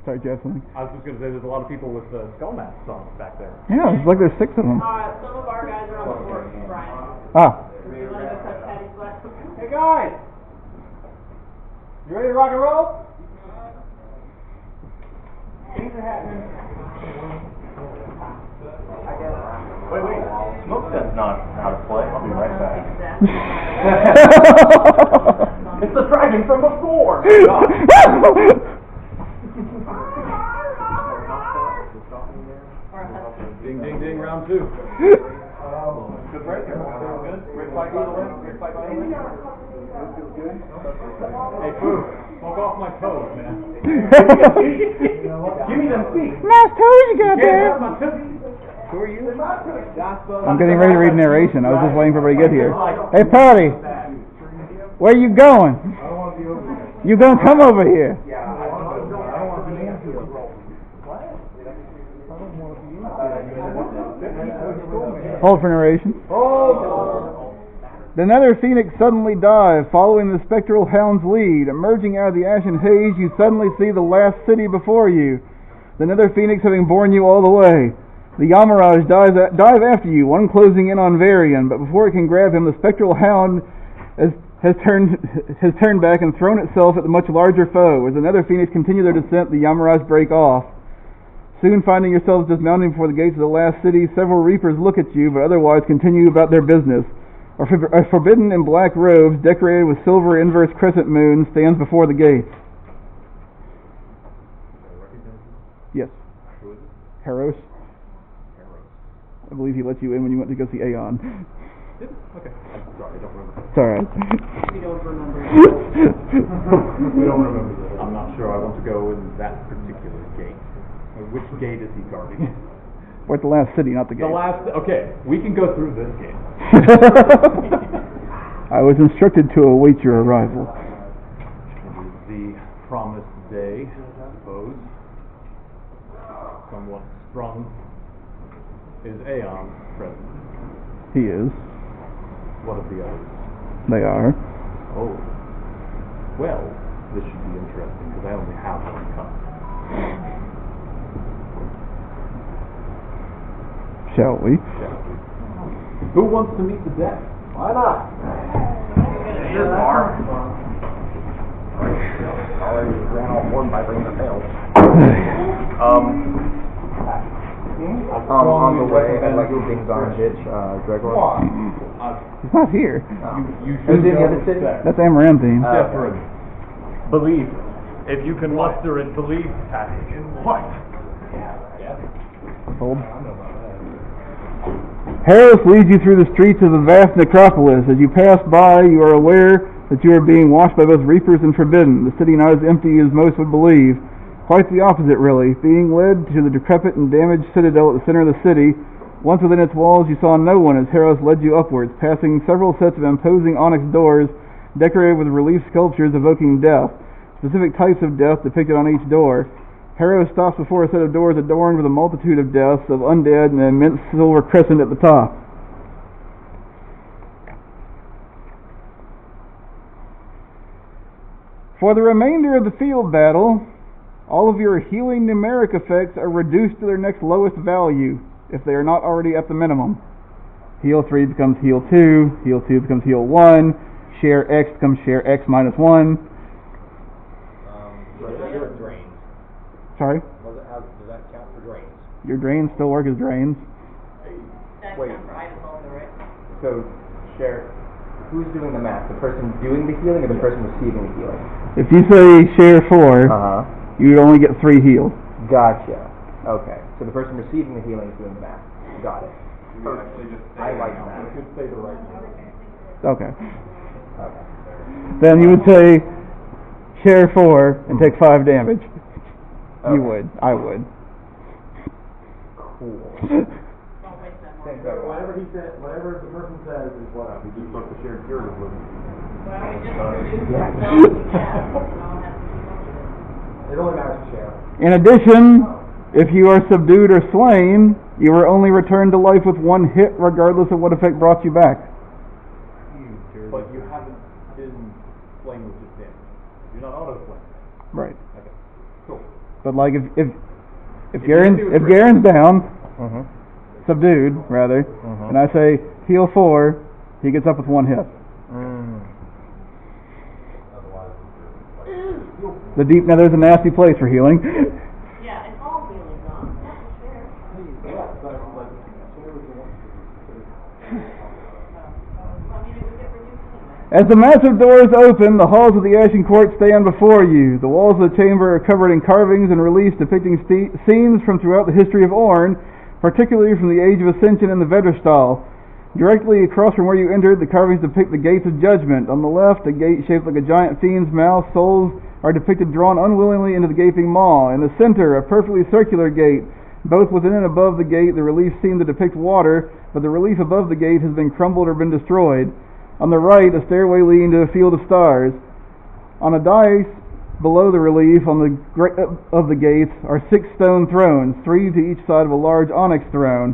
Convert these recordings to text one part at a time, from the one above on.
Sorry, Jeff. Something. I was just going to say there's a lot of people with skull masks on back there. Yeah, it's like there's 6 of them. Some of our guys are on the court, Brian. Ah. You want to go touch Patty's glass? Hey guys! You ready to rock and roll? Things are happening. Wait. Smoke says not how to play. I'll be right back. It's the dragon from before! Ding, ding, ding, round 2. Good break. Good. Great fight by the way. Great fight by the way. Hey, Pooh, smoke off my toes, man. Give me them feet. Nice toes you got there. Who are you? I'm getting ready to read narration. I was just waiting for everybody to get here. Hey, Patty. Where you going? You gonna come over here? Hold for narration. The Nether Phoenix suddenly dive, following the spectral hound's lead. Emerging out of the ashen haze, you suddenly see the last city before you. The Nether Phoenix having borne you all the way. The Yamirage dive after you, one closing in on Varian, but before it can grab him, the spectral hound has turned back and thrown itself at the much larger foe. As the Nether Phoenix continue their descent, the Yamirage break off. Soon finding yourselves dismounting before the gates of the last city, several Reapers look at you, but otherwise continue about their business. A forbidden in black robes, decorated with silver inverse crescent moons, stands before the gates. Yes. Who is it? Haros. I believe he let you in when you went to go see Aeon. Did it? Okay. I'm sorry, I don't remember. It's alright. We don't remember. We don't remember that. I'm not sure I want to go in that particular gate. Which gate is he guarding? We're at the last city, not the gate. Okay, we can go through this gate. I was instructed to await your arrival. It is the promised day, I suppose. Somewhat sprung. Is Aeon present? He is. What of the others? They are. Oh. Well, this should be interesting, because I only have one cup. Shall we? Who wants to meet the death? Why not? Here's Mark. Already ran off one by bringing the tails. On the way, I'd like to ding dong ditch Gregor. He's not here. You Who's in the other city? That's Amaranthine. Separate. Believe. If you can muster it, believe, Patty. What? Yeah. Hold. Haros leads you through the streets of the vast necropolis. As you pass by, you are aware that you are being watched by both Reapers and Forbidden. The city not as empty as most would believe. Quite the opposite, really. Being led to the decrepit and damaged citadel at the center of the city, once within its walls you saw no one as Haros led you upwards, passing several sets of imposing onyx doors decorated with relief sculptures evoking death, specific types of death depicted on each door. Haros stops before a set of doors adorned with a multitude of deaths of undead and an immense silver crescent at the top. For the remainder of the field battle, all of your healing numeric effects are reduced to their next lowest value, if they are not already at the minimum. Heal 3 becomes heal 2, heal 2 becomes heal 1, share X becomes share X minus 1. Drains. Sorry? Does that count for drains? Your drains still work as drains. That's Wait. not for items also, right? So, share. Who's doing the math? The person doing the healing or the person receiving the healing? If you say share 4, you'd only get 3 healed. Gotcha. Okay. So the person receiving the healing is doing the math. Got it. I like that. You could say the right name. Okay. Okay. Then you would say share 4 and take 5 damage. You would. I would. Cool. Don't waste that money. Whatever he said, whatever the person says is what We just start the shared curative with him. Well, we just reduced Yeah. the no one has to keep up with It only matters to share. In addition, if you are subdued or slain, you are only returned to life with 1 hit, regardless of what effect brought you back. But you haven't been slain with just damage. You're not auto-slain. Right. Okay. Cool. But like if Garen's down, Mm-hmm. subdued rather, Mhm. and I say heal 4, he gets up with 1 hit. Now there's a nasty place for healing. Yeah, it's all healing, Doc. That's fair. I mean, it would get reduced anyway. As the massive doors open, the halls of the Ashen Court stand before you. The walls of the chamber are covered in carvings and reliefs depicting scenes from throughout the history of Orn, particularly from the Age of Ascension and the Vedrstall. Directly across from where you entered, the carvings depict the Gates of Judgment. On the left, a gate shaped like a giant fiend's mouth. Souls are depicted drawn unwillingly into the gaping maw. In the center, a perfectly circular gate. Both within and above the gate, the reliefs seem to depict water, but the relief above the gate has been crumbled or been destroyed. On the right, a stairway leading to a field of stars. On a dais below the relief of the gates are 6 stone thrones, 3 to each side of a large onyx throne.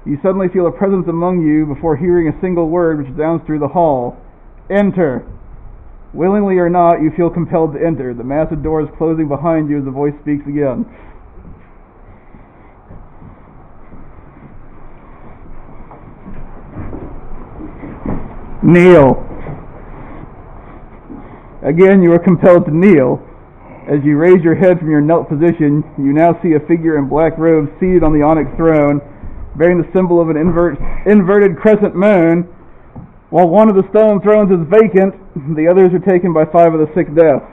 You suddenly feel a presence among you before hearing a single word which sounds through the hall. Enter. Willingly or not, you feel compelled to enter. The massive door is closing behind you as the voice speaks again. Kneel. Again, you are compelled to kneel. As you raise your head from your knelt position, you now see a figure in black robes seated on the onyx throne, bearing the symbol of an inverted crescent moon. While one of the stone thrones is vacant, the others are taken by 5 of the 6 deaths.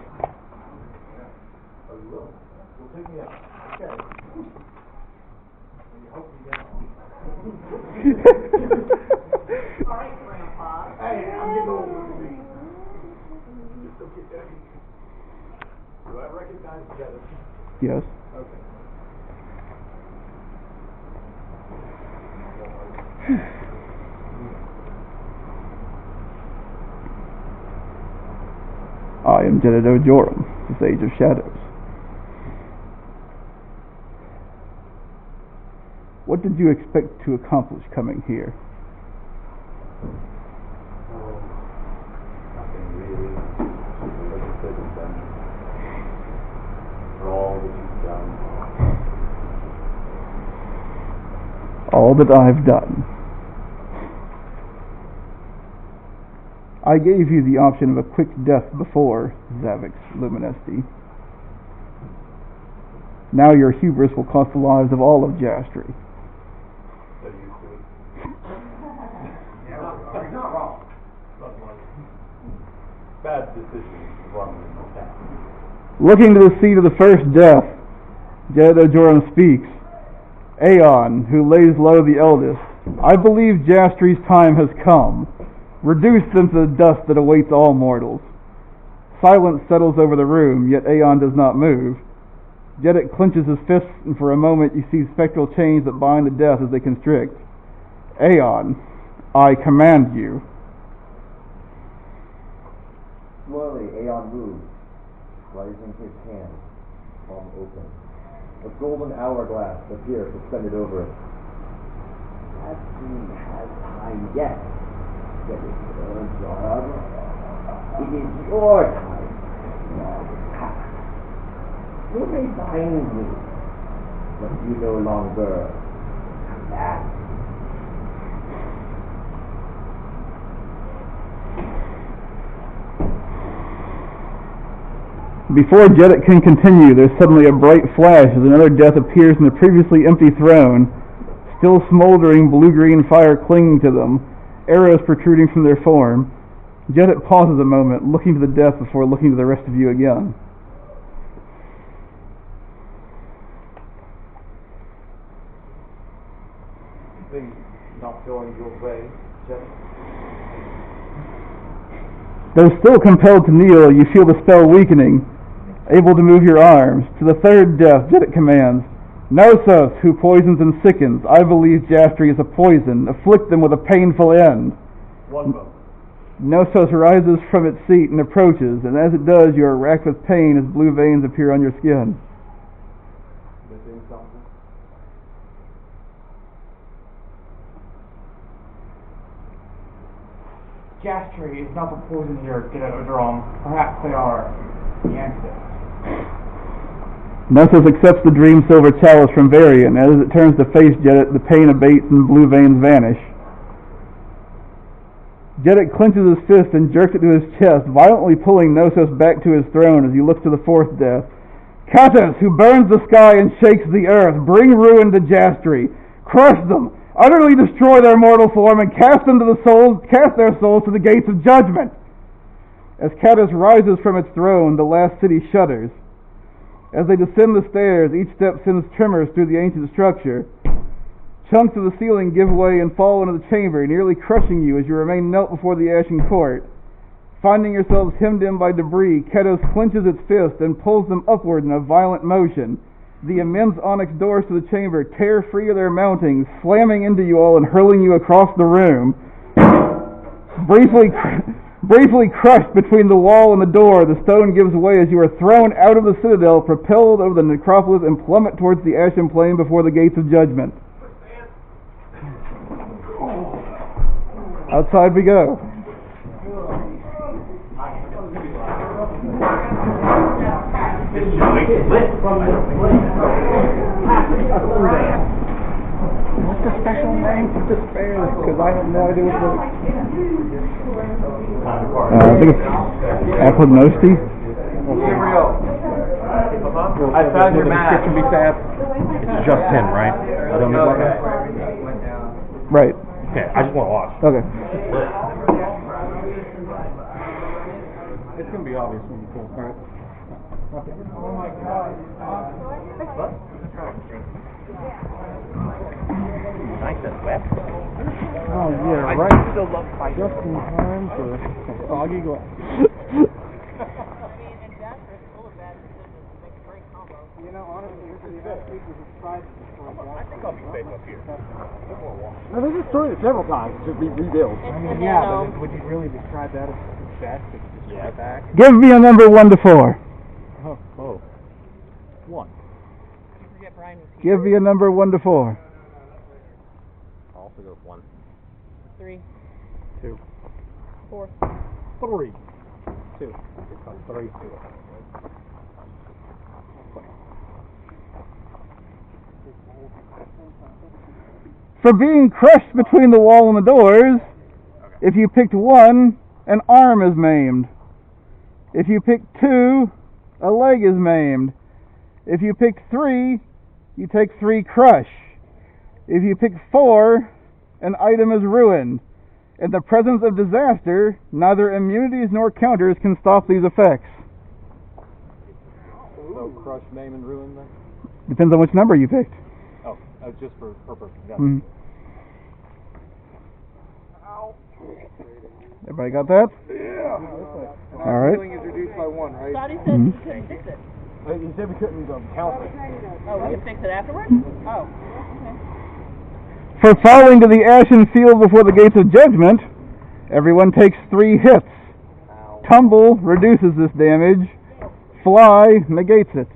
All right, Grandpa. Hey, I'm getting old with me. Just don't get that. Do I recognize the other? Yes. Okay. I am Jedediah Joram, the Sage of Shadows. What did you expect to accomplish coming here? Nothing really. Like you said, you've done for all that you've done. All that I've done. I gave you the option of a quick death before, Zavix Luminesty. Now your hubris will cost the lives of all of Jastri. That you used to it. You're not wrong. Bad decisions run in the past. Looking to the seat of the first death, Jedediah Joram speaks. Aeon, who lays low the eldest, I believe Jastri's time has come. Reduce them to the dust that awaits all mortals. Silence settles over the room, yet Aeon does not move. Jedediah clenches his fists, and for a moment you see spectral chains that bind to death as they constrict. Aeon, I command you. Slowly, Aeon moves, raising his hand, palm open. A golden hourglass appears suspended over it. Jastri has time yet. It is your time. You may bind me, but you no longer have that. Before Jedediah can continue, there's suddenly a bright flash as another death appears in the previously empty throne, still smoldering blue-green fire clinging to them, arrows protruding from their form. Jedediah pauses a moment, looking to the death before looking to the rest of you again. Things not going your way, Jeff. Though still compelled to kneel, you feel the spell weakening, able to move your arms. To the third death, Jedediah commands, Gnosos, who poisons and sickens, I believe Jastri is a poison. Afflict them with a painful end. One moment. Gnosos rises from its seat and approaches, and as it does, you are racked with pain as blue veins appear on your skin. Missing something? Jastri is not the poison here, Jedediah Joram. Perhaps they are the antidote. Nessus accepts the dream silver chalice from Varian. As it turns to face Jedit, the pain abates and blue veins vanish. Jedit clenches his fist and jerks it to his chest, violently pulling Nessus back to his throne as he looks to the fourth death. Catus, who burns the sky and shakes the earth, bring ruin to Jastri. Crush them, utterly destroy their mortal form, and cast their souls to the gates of judgment. As Catus rises from its throne, the last city shudders. As they descend the stairs, each step sends tremors through the ancient structure. Chunks of the ceiling give way and fall into the chamber, nearly crushing you as you remain knelt before the ashen court. Finding yourselves hemmed in by debris, Ketos clenches its fist and pulls them upward in a violent motion. The immense onyx doors to the chamber tear free of their mountings, slamming into you all and hurling you across the room. Briefly crushed between the wall and the door, the stone gives way as you are thrown out of the citadel, propelled over the necropolis, and plummet towards the ashen plain before the gates of judgment. Outside we go. What's the special name for despair? Because I have no idea what the... I think it's Apognosti. I found your map. It's just him, right? I don't know. Right. Okay, I just want to watch. Okay. It's going to be obvious when you pull. All right. Oh my God. Nice and wet. Oh yeah, right. Just in time for a soggy glass. You know, honestly, this is the best feature of Side. I think I'll be safe up here. No, they destroyed it several times to be rebuilt. I mean, yeah, but would you really describe that as best? If you just right back? Give me a number 1 to 4. Oh. 1. Give me a number 1 to 4. I'll also go with 1. 3. 2. 4. 3. 2. 3. 2. For being crushed between the wall and the doors, if you picked 1, an arm is maimed. If you picked 2, a leg is maimed. If you picked 3, you take 3 crush. If you picked 4, an item is ruined. In the presence of disaster, neither immunities nor counters can stop these effects. So crush, maim, and ruin then? Depends on which number you picked. Oh, just for purpose. Mm-hmm. Everybody got that? Yeah. All right. Healing is reduced by 1, right? Scotty said you couldn't fix it. He said we couldn't count it. Oh, we can fix it afterwards? Oh. For falling to the ashen field before the gates of judgment, everyone takes 3 hits. Tumble reduces this damage. Fly negates it.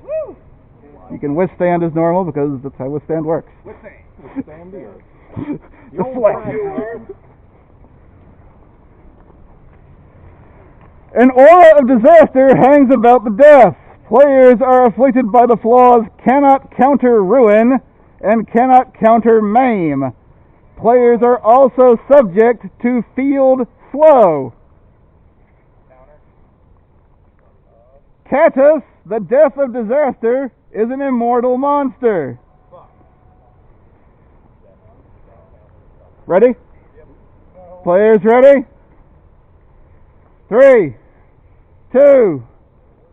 You can withstand as normal because that's how withstand works. Withstand the earth. Deflect. An aura of disaster hangs about the death. Players are afflicted by the flaws cannot counter ruin and cannot counter maim. Players are also subject to field slow. Catus, the death of disaster, is an immortal monster. Ready? Players ready? 3, 2,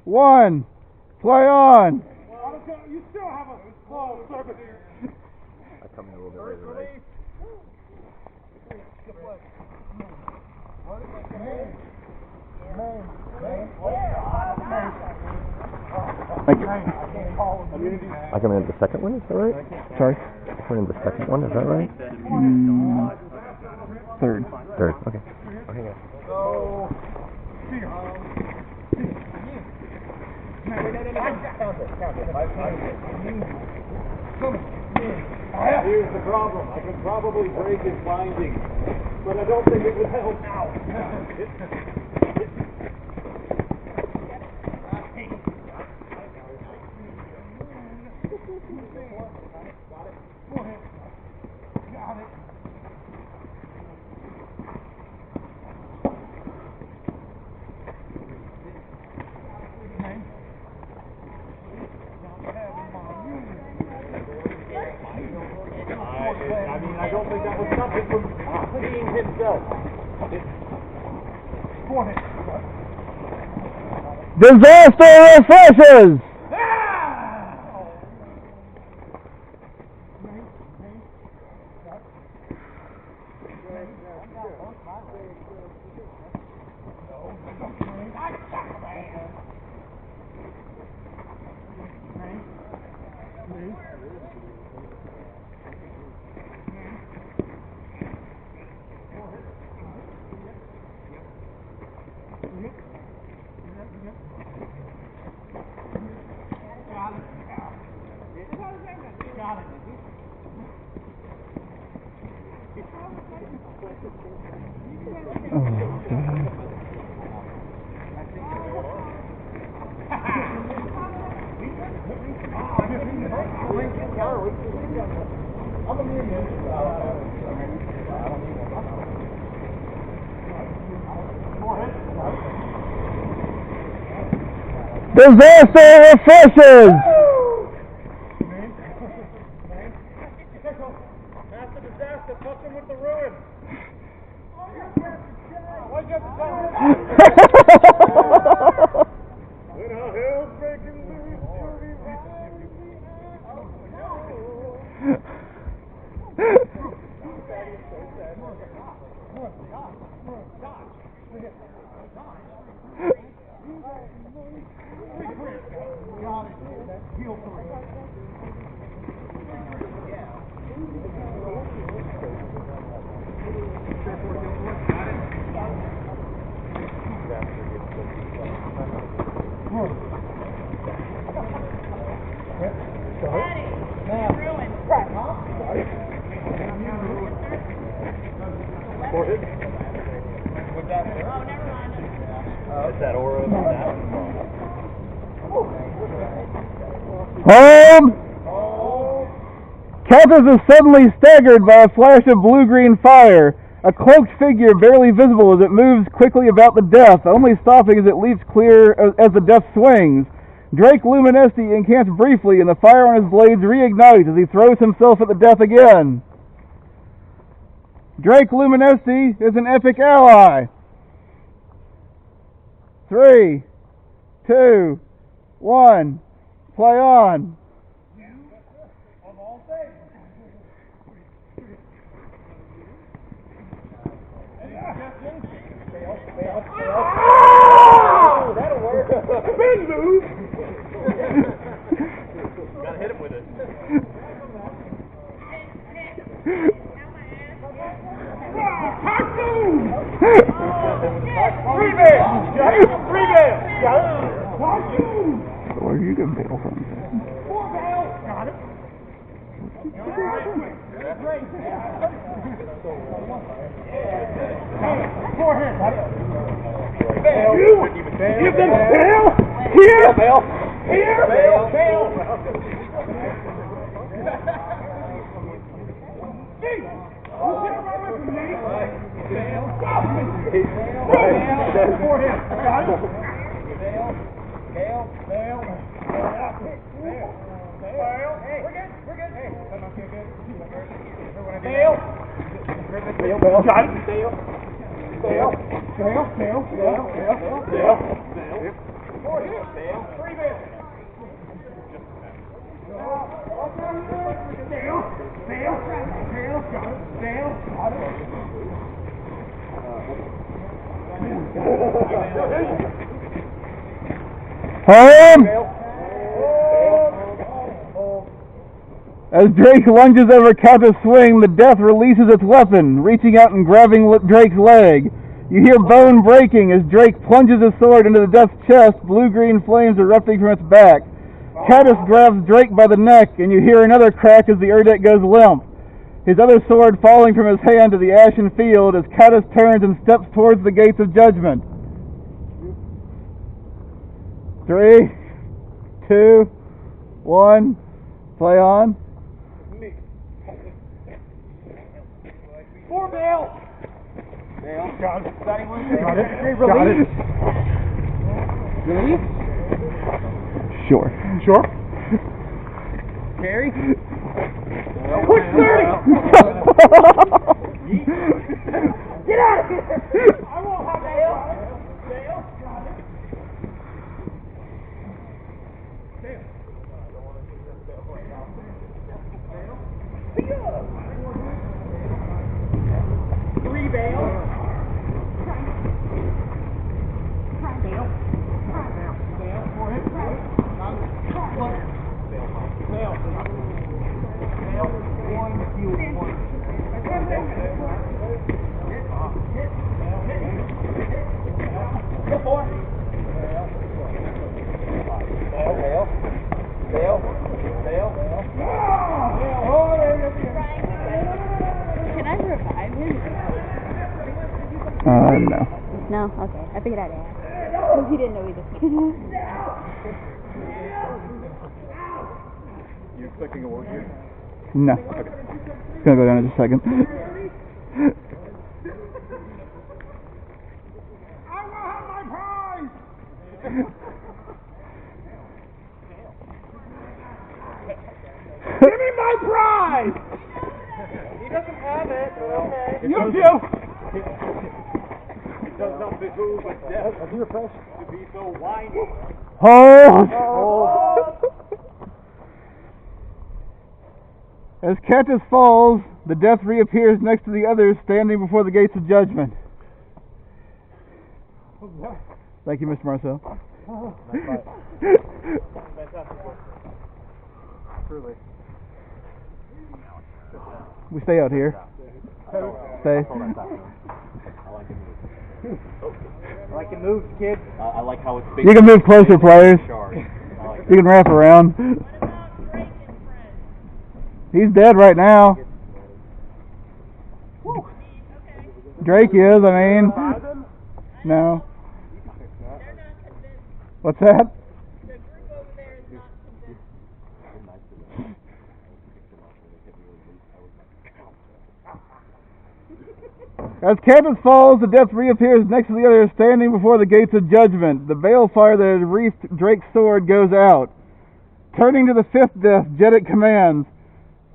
1, play on. You still have a small service. I come in a little bit later, right? Thank you. I come in the second one, is that right? Sorry? I come in the second one, is that right? Third. Third, okay. Okay, guys. Here's the problem. I can probably break his binding, but I don't think it would help now. I don't think that was something from being himself. Disaster refreshes! Disaster refreshes! After disaster, touch him with the ruin. When our hell's breaking loose, Home! Countess is suddenly staggered by a flash of blue-green fire. A cloaked figure barely visible as it moves quickly about the death, only stopping as it leaps clear as the death swings. Drake Luminesci incants briefly, and the fire on his blades reignites as he throws himself at the death again. Drake Luminesci is an epic ally. 3, 2, 1, play on. that'll work. Bend move. Gotta hit him with it. Where you get bail from? Got it. Forehand. Bail. Give them bail. Here. Bail. Here. Bail. Bail. Forehand. Got it. Bail. Bail. Bail. Bail. Hey, we're good. We're good. Hey, that must be good. Bail. Bail. Bail. Got it. Bail. Bail. Bail. Bail. Bail. Bail. Bail. Bail. Four here. Bail. Three bail. Bail. Bail. Bail. Got it. Bail. Got Home! As Drake lunges over Countess' swing, the death releases its weapon, reaching out and grabbing Drake's leg. You hear bone breaking as Drake plunges his sword into the death's chest, blue-green flames erupting from its back. Countess grabs Drake by the neck, and you hear another crack as the Urdet goes limp. His other sword falling from his hand to the ashen field as Countess turns and steps towards the gates of judgment. 3, 2, 1, Play on. Four Bale. Bale. Got it. Got it. Got it. Release. Sure. Sure. Carry. Quick 30. Get out of here. I won't have Bale. Bale. Got it. Three Bale. Can I revive him? No. No? Okay. I figured I'd ask. Because he didn't know either. You expecting a word here? No. It's gonna go down in just a second. I will have my prize. Give me my prize. He doesn't have it. Okay. You do. It does not behoove a death to be so whiny. Hold! Oh. As Cantus falls, the death reappears next to the others standing before the gates of judgment. Thank you, Mr. Marcel. Truly. We stay out here. Stay. I like it moves, kid. I like how it's big. You can move closer, players. Shards. I like You can wrap around. He's dead right now. Drake is, I mean. No. What's that? As Cantus falls, the death reappears next to the others standing before the gates of judgment. The balefire that had wreathed Drake's sword goes out. Turning to the fifth death, Jeddick commands,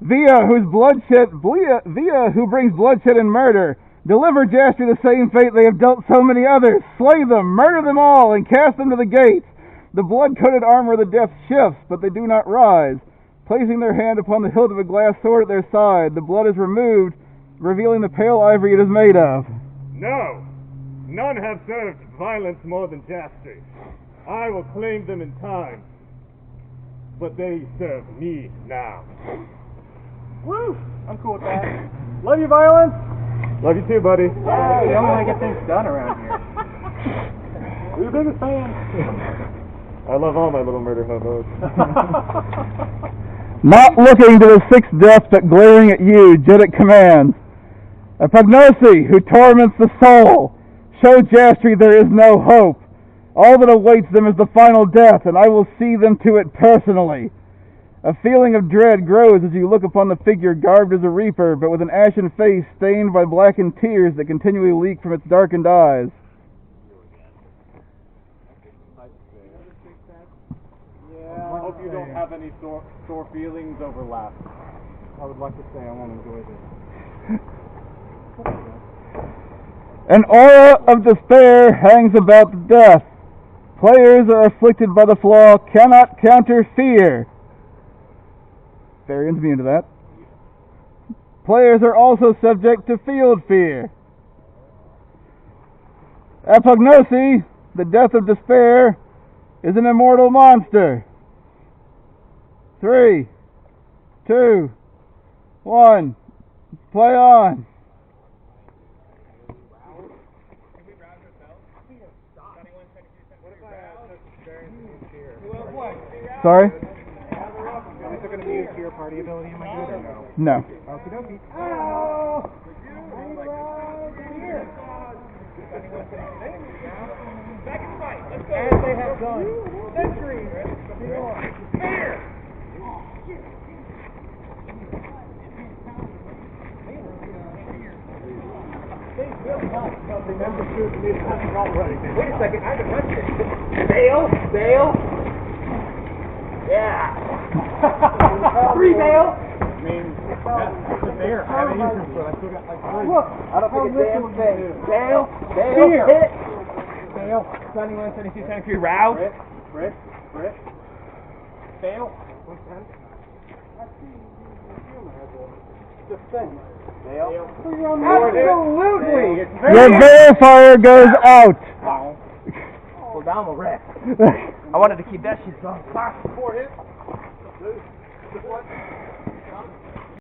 Via, who brings bloodshed and murder, deliver Jastri the same fate they have dealt so many others. Slay them, murder them all, and cast them to the gates. The blood-coated armor of the death shifts, but they do not rise. Placing their hand upon the hilt of a glass sword at their side, the blood is removed, revealing the pale ivory it is made of. No, none have served violence more than Jastri. I will claim them in time, but they serve me now. Woo! I'm cool with that. Love you, violence. Love you too, buddy. Yeah, the only way to get things done around here. We're your biggest fans. I love all my little murder hobos. Not looking to the sixth death, but glaring at you, Jeddick commands, a Pugnosi who torments the soul. Show Jastri there is no hope. All that awaits them is the final death, and I will see them to it personally. A feeling of dread grows as you look upon the figure garbed as a reaper, but with an ashen face stained by blackened tears that continually leak from its darkened eyes. I hope you don't have any sore feelings over last. I would like to say I won't enjoy this. An aura of despair hangs about the death. Players are afflicted by the flaw, cannot counter fear. Varian's immune to that. Players are also subject to field fear. Apognosi, the death of despair, is an immortal monster. 3, 2, 1, play on. Sorry? Is it going to be used to your party ability? Am I good or no? No. Okie dokie. As they have done centuries before. Fear! Remember to be already. Wait a second, I haven't touched it. Bail, bail. Yeah. 3 bail. I mean, that's a bear. I haven't used it, but I still got like 3. Look, I don't think a damn thing. Bail, bail, Here. hit. Bail, 71, 72, 73, route. Rick. Bail. Absolutely. It's very Your verifier goes out. Well, down the wreck. I wanted to keep that shit on. 4 hits.